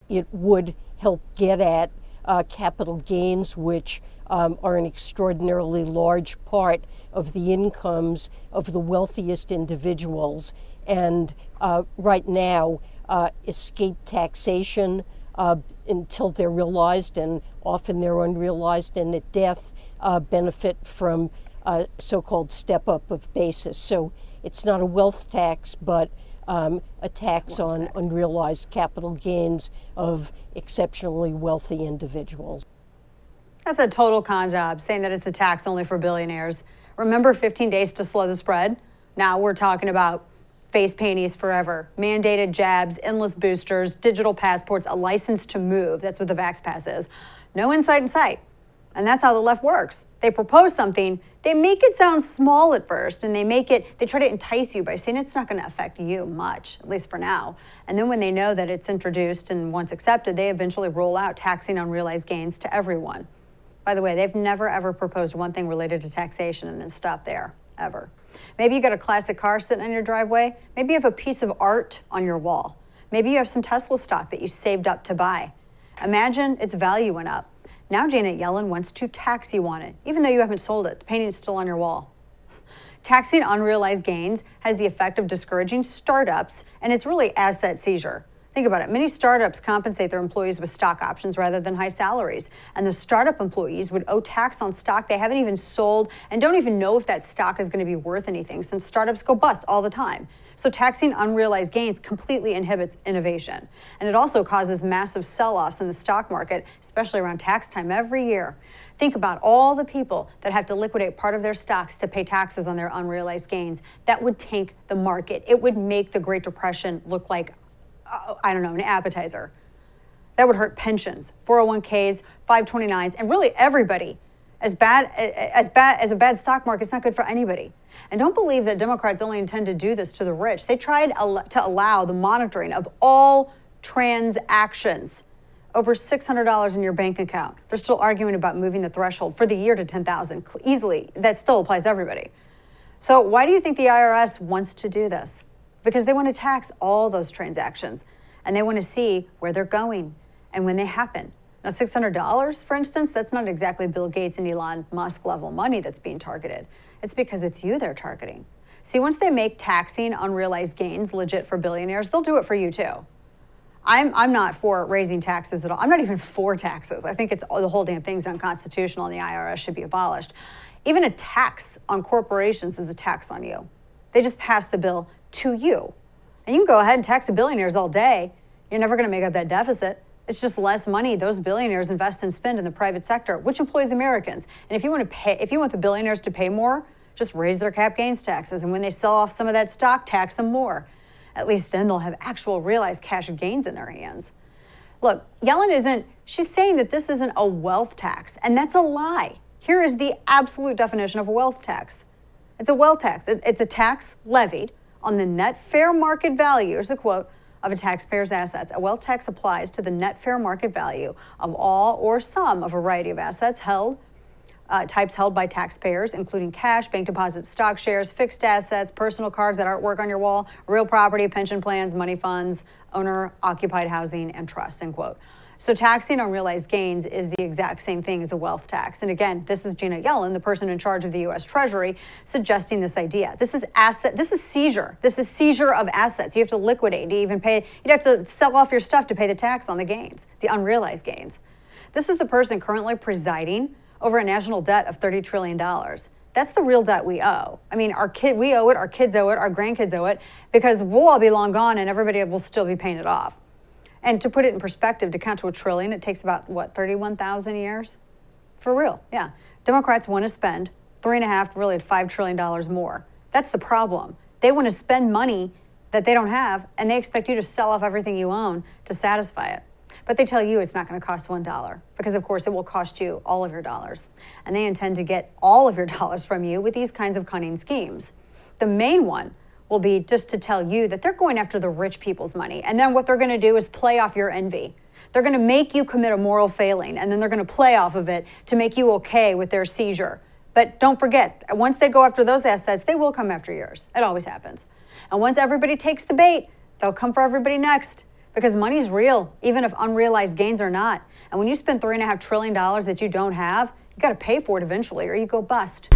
it would help get at capital gains, which are an extraordinarily large part of the incomes of the wealthiest individuals. And right now, escape taxation until they're realized, and often they're unrealized, and at death benefit from so-called step-up of basis. So it's not a wealth tax, but a tax on unrealized capital gains of exceptionally wealthy individuals. That's a total con job, saying that it's a tax only for billionaires. Remember 15 days to slow the spread? Now we're talking about face painties forever, mandated jabs, endless boosters, digital passports, a license to move. That's what the Vax Pass is. No insight in sight. And that's how the left works. They propose something, they make it sound small at first, and they try to entice you by saying it's not going to affect you much, at least for now. And then when they know that it's introduced and once accepted, they eventually roll out taxing unrealized gains to everyone. By the way, they've never ever proposed one thing related to taxation and then stopped there, ever. Maybe you got a classic car sitting in your driveway. Maybe you have a piece of art on your wall. Maybe you have some Tesla stock that you saved up to buy. Imagine its value went up. Now Janet Yellen wants to tax you on it, even though you haven't sold it. The painting's still on your wall. Taxing unrealized gains has the effect of discouraging startups, and it's really asset seizure. Think about it. Many startups compensate their employees with stock options rather than high salaries. And the startup employees would owe tax on stock they haven't even sold and don't even know if that stock is going to be worth anything, since startups go bust all the time. So taxing unrealized gains completely inhibits innovation. And it also causes massive sell-offs in the stock market, especially around tax time every year. Think about all the people that have to liquidate part of their stocks to pay taxes on their unrealized gains. That would tank the market. It would make the Great Depression look like, I don't know, an appetizer. That would hurt pensions, 401ks, 529s, and really everybody. As bad as a bad stock market, it's not good for anybody. And don't believe that Democrats only intend to do this to the rich. They tried to allow the monitoring of all transactions over $600 in your bank account. They're still arguing about moving the threshold for the year to $10,000 easily. That still applies to everybody. So why do you think the IRS wants to do this? Because they want to tax all those transactions, and they want to see where they're going and when they happen. Now, $600, for instance, that's not exactly Bill Gates and Elon Musk level money that's being targeted. It's because it's you they're targeting. See, once they make taxing unrealized gains legit for billionaires, they'll do it for you too. I'm not for raising taxes at all. I'm not even for taxes. I think the whole damn thing's unconstitutional and the IRS should be abolished. Even a tax on corporations is a tax on you. They just pass the bill to you. And you can go ahead and tax the billionaires all day. You're never going to make up that deficit. It's just less money those billionaires invest and spend in the private sector, which employs Americans. And if you want the billionaires to pay more, just raise their cap gains taxes. And when they sell off some of that stock, tax them more. At least then they'll have actual realized cash gains in their hands. Look, she's saying that this isn't a wealth tax, and that's a lie. Here is the absolute definition of a wealth tax. It's a wealth tax. It's a tax levied on the net fair market value, here's a quote, of a taxpayer's assets. A wealth tax applies to the net fair market value of all or some of a variety of assets types held by taxpayers, including cash, bank deposits, stock shares, fixed assets, personal cards, that artwork on your wall, real property, pension plans, money funds, owner-occupied housing, and trusts, end quote. So taxing unrealized gains is the exact same thing as a wealth tax. And again, this is Janet Yellen, the person in charge of the U.S. Treasury, suggesting this idea. This is seizure. This is seizure of assets. You have to liquidate to even pay. You'd have to sell off your stuff to pay the tax on the gains, the unrealized gains. This is the person currently presiding over a national debt of $30 trillion. That's the real debt we owe. I mean, we owe it, our kids owe it, our grandkids owe it, because we'll all be long gone and everybody will still be paying it off. And to put it in perspective, to count to $1 trillion, it takes about, 31,000 years? For real, yeah. Democrats want to spend $3.5, really $5 trillion more. That's the problem. They want to spend money that they don't have, and they expect you to sell off everything you own to satisfy it. But they tell you it's not going to cost $1, because of course it will cost you all of your dollars. And they intend to get all of your dollars from you with these kinds of cunning schemes. The main one will be just to tell you that they're going after the rich people's money. And then what they're going to do is play off your envy. They're going to make you commit a moral failing, and then they're going to play off of it to make you okay with their seizure. But don't forget, once they go after those assets, they will come after yours. It always happens. And once everybody takes the bait, they'll come for everybody next. because money's real, even if unrealized gains are not. And when you spend $3.5 trillion that you don't have, you got to pay for it eventually or you go bust.